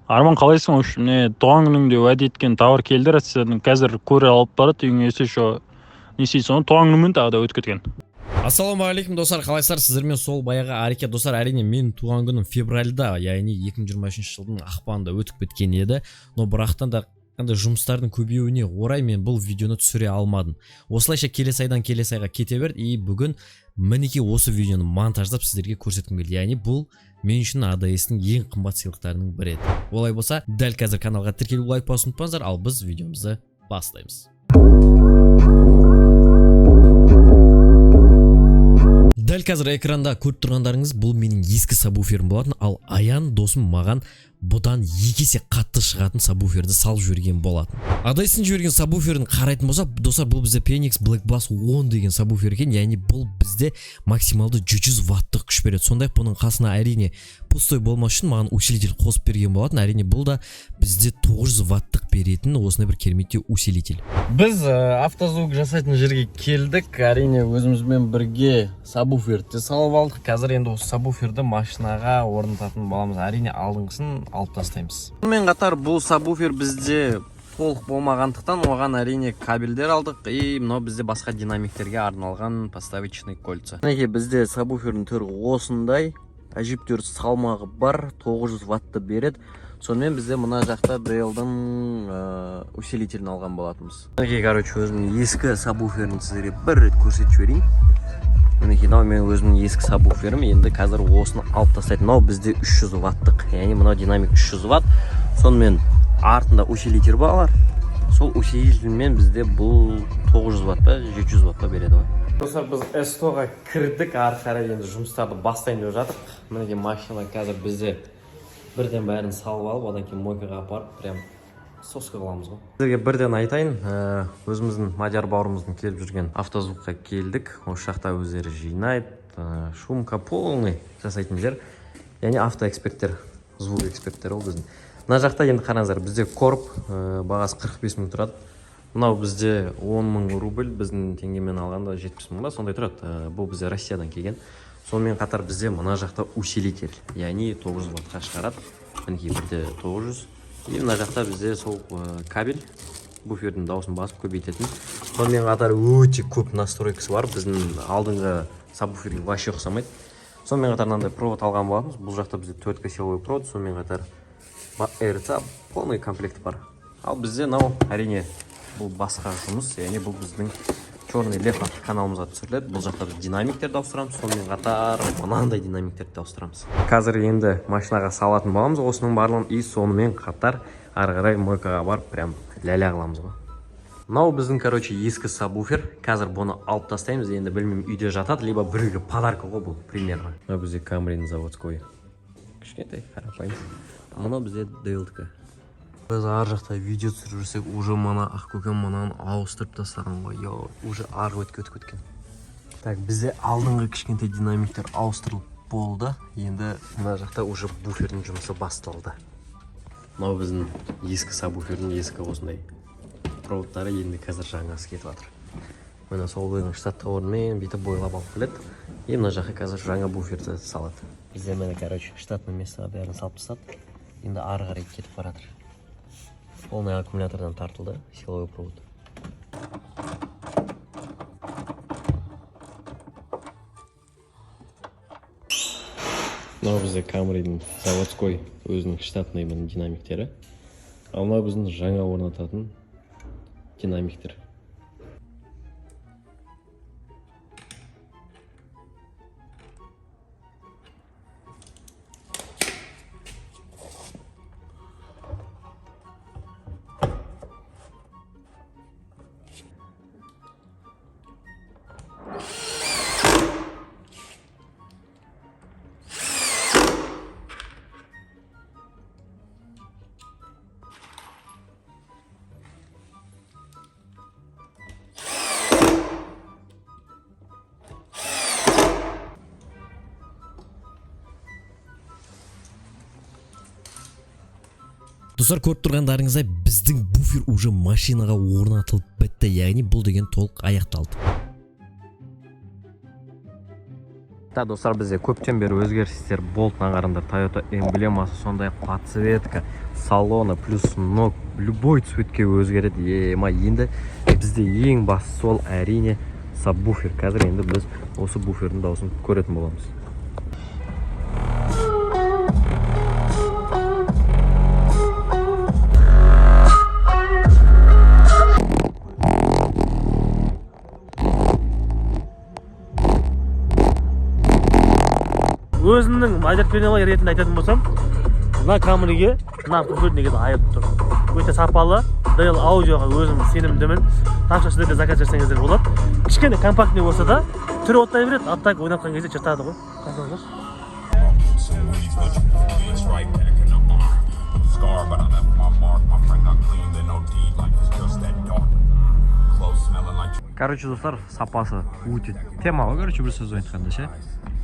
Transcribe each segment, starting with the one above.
Арман, қалайсың? Не туған күніңде уәде еткен тауар келді, Россиядан қазір көре алып барады үйіңе. Есе шо не істейсің, оны туған күніңмен тағы да өтіп кеткен. Ассалаумағалейкум достар, қалайсыздар? Сіздермен сол баяғы әрекет достар. Әрине мен туған күнім февральда, яғни 2023 жылдың ақпанында өтіп кеткен еді. Но бірақтан да жұмыстардың көбеюіне орай мен бұл видеоны түсіре алмадым. Осылайша келесі айдан келесі айға кете берді. И бүгін мінекей осы видеоны монтаждап сіздерге көрсеткім келді. Яғни бұл мен үшін ADS-ның ең қымбат сыйлықтарының бірі еді. Олай болса, дәл қазір каналға тіркеліп лайк басуды ұмытпаңыздар, ал біз видеомызды бастаймыз. Дәл қазір экранда көріп тұрғандарыңыз бұл менің ескі сабвуферім болатын, ал Аян досым маған бұдан 2 есе қатты шығатын сабвуферді салып жіберген болатын. ADS-ын жіберген сабвуферін қарайтын болса, достар, бұл бізде PNX Black Bass 10 деген сабвуфер екен, яғни бұл бізде максималды 100 ваттық күш береді. Сондай бұның қасына әрине пустой болмас үшін маған усилитель қосып берген болатын. Әрине бұл да бізде 900 ваттық беретін осындай бір кереметтеу усилитель. Біз автозвук жасайтын жерге келдік. Әрине өзімізбен бірге сабвуферді салып алдық. Қазір енді осы сабвуферді машинаға орнататын боламыз. Әрине алдыңғысын алып тастаймыз. Сонымен қатар бұл сабвуфер бізде толық болмағандықтан оған әрине кабельдер алдық. И мынау бізде басқа динамиктерге арналған поставочный кольца. Мінекей бізде сабвуфердің түрі осындай. Әжептәуір салмағы бар, 900 ватты береді. Сонымен бізде мына жақта DL-дің усилителін алған болатымыз. Мінекей, короче, өзімнің ескі сабвуферін сіздерге бір рет көрсетіп жіберейін. Мінекей, мынау мен өзімнің ескі сабвуферім. Енді қазір осыны алып тастайды. Мынау бізде 300 ваттық. Яғни мынау динамик 300 ватт. Сонымен артында усилитель бар. Сол усилительмен бізде бұл 900 ваттқа, 700 ваттқа береді. Достар, біз S100-ға кірдік, ары қарай енді жұмыстарды бастайын деп жатыр. Мінекей машина қазір бізде бірден бәрін салып алып, одан кейін мойкаға апарып, прям соска қыламыз ғой. Сіздерге бірден айтайын, өзіміздің мадияр бауырымыздың келіп жүрген автозвукқа келдік. Осы жақта өздері жинайды, шумка полный жасайтын жер. Яғни автоэксперттер, звук эксперттер ол біздің. Мына жақта енді қараңыздар, бізде корп бағасы 45 мың тұрады. Мынау бізде 10 мың рубль, біздің теңгемен алғанда 70 мың ба, сондай тұрады. Бұл бізде Россиядан келген. Сонымен қатар бізде мына жақта усилитель, яғни 900 ваттқа шығарады. Мінекей бірде 900. И мына жақта бізде сол кабель, буфердің дауысын басып көбейтетін. Сонымен қатар өте көп настройкасы бар. Біздің алдыңғы сабвуферге вообще ұқсамайды. Сонымен қатар мынандай провод алған боламыз. Бұл жақта бізде 4 силовой провод, сонымен қатар РЦ полный комплект бар. Ал бізде мынау әрине бұл басқа жұмыс, яғни бұл біздің черный лев каналымызға түсіріледі. Бұл жақта біз динамиктерді ауыстырамыз, сонымен қатар мынандай динамиктерді ауыстырамыз. Қазір енді машинаға салатын боламыз осының барлығын, и сонымен қатар ары қарай мойкаға барып прям ля-ля қыламыз ғой. Мынау біздің, короче, ескі сабвуфер. Қазір бұны алып тастаймыз. Енді білмеймін, үйде жатады, либо біреуге подарка ғой бұл, примерно. Мынау бізде Камрин заводской. Кішкентай, қарапайым. Мынау бізде DL-дікі. Біз ар жақта видео түсіріп жүрсек, уже мана ақкөкем мананы ауыстырып тастаған ғой. Уже арғы өтіп кеткен. Так, бізде алдыңғы кішкентай динамиктер ауыстырылып болды. Енді мына жақта уже буфердің жұмысы басталды. Мынау біздің ескі сабвуфердің ескі осындай проводтары енді қазір жаңасы кетіп жатыр. Мына сол бойының штатты орнымен бүйтіп бойлап алып келеді. И мына жаққа қазір жаңа буферді салады. Бізде мені, короче, штатный местоға бәрін салып тастады. Енді ары қарай кетіп баратыр. Полный аккумулятордан тартылды, силовой провод. Мынау бізде Камридің заводской өзінің штатный динамиктері. Ал мынау біздің жаңа орнататын динамиктер. Достар, көріп тұрғандарыңыздай біздің буфер уже машинаға орнатылып бітті, яғни бұл деген толық аяқталды. Та достар, бізде көптен бері өзгерістер болды, аңғарыңдар. Toyota эмблемасы, сондай подсветка, салоны плюс ног любой цветке өзгереді. Енді бізде ең бастысы ол әрине сабвуфер. Қазір енді біз осы буфердің дауысын көретін боламыз. Өзінің айдатпенелі ретінде айтатын болсам, мына Камриге мына буфер негізі айып тұр. Өте сапалы, DL аудиоға өзім сенімдімін. Тапшы сіздерде заказ жасаңыздар болады. Кішкене компактный болса да, түрі оттай береді, аттак ойнатқан кезде жыртады ғой. Короче, достар, сапасы өте тема ғой, короче, бір сөз айтқанда ше.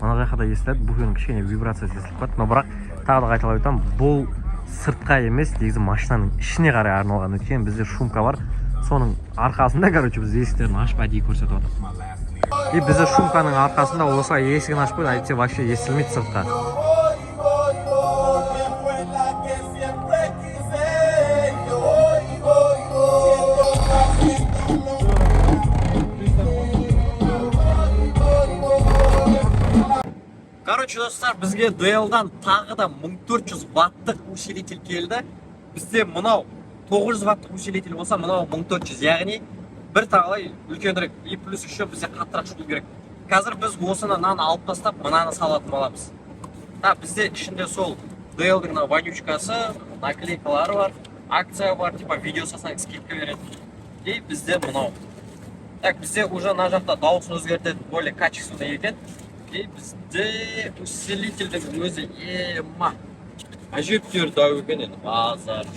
Мына жақта естіледі, буфердің кішкене вибрациясы естіліп қалады, но бірақ тағы да қайталап айтамын, бұл сыртқа емес, негізі машинаның ішіне қарай арналған. Өйткені бізде шумка бар, соның арқасында, короче, біз есіктерін ашып әдейі көрсетіп отырмыз. И бізде шумканың арқасында осылай есігін ашпайды, әйтсе вообще естілмейді сыртқа. Короче, достар, бізге DL-дан тағы да 1400 ваттық усилитель келді. Бізде мынау 900 ваттық усилитель болса, мынау 1400, яғни бір тағылай үлкенірек. И плюс еще бізде қаттырақ шығу керек. Қазір біз осыны алып тастап, мынаны салатын боламыз. Бізде ішінде сол DL-дің вонючкасы, наклейкалары бар, акция бар, типа видео салсаң скидка береді. И бізде мынау. Так, бізде уже мына жақта дауысын өзгертетін более качественный екен. И бізде усилительдің өзі әжептеуір дау екен енді, базар.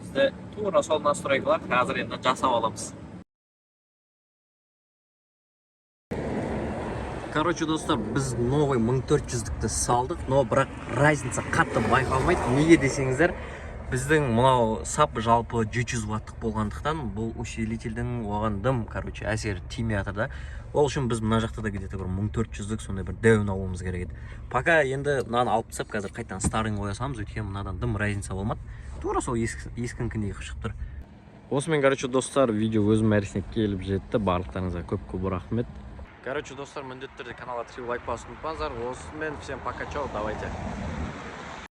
Бізде тура сол настройкалар қазір енді жасап аламыз. Короче, достар, біз новый 1400-дікті салдық, но бірақ разница қатты байқалмайды. Неге десеңіздер, біздің мынау сап жалпы 700 ваттық болғандықтан, бұл усилительдің оған дым, короче, әсері тимей жатыр да. Ол үшін біз мына жақта да где-то бір 1400-дік сондай бір дәуін алуымыз керек еді. Пока енді мынаны алып тастап, қазір қайтадан старын қоя саламыз, өйткені мынадан дым разница болмады. Тура сол ескінкіндей шығып тұр. Осымен, короче, достар, видео өзім мәресіне келіп жетті. Барлықтарыңызға көп рахмет. Короче, достар, міндетті түрде каналға лайк басуды ұмытпаңыздар. Осымен всем пока, чао, давайте.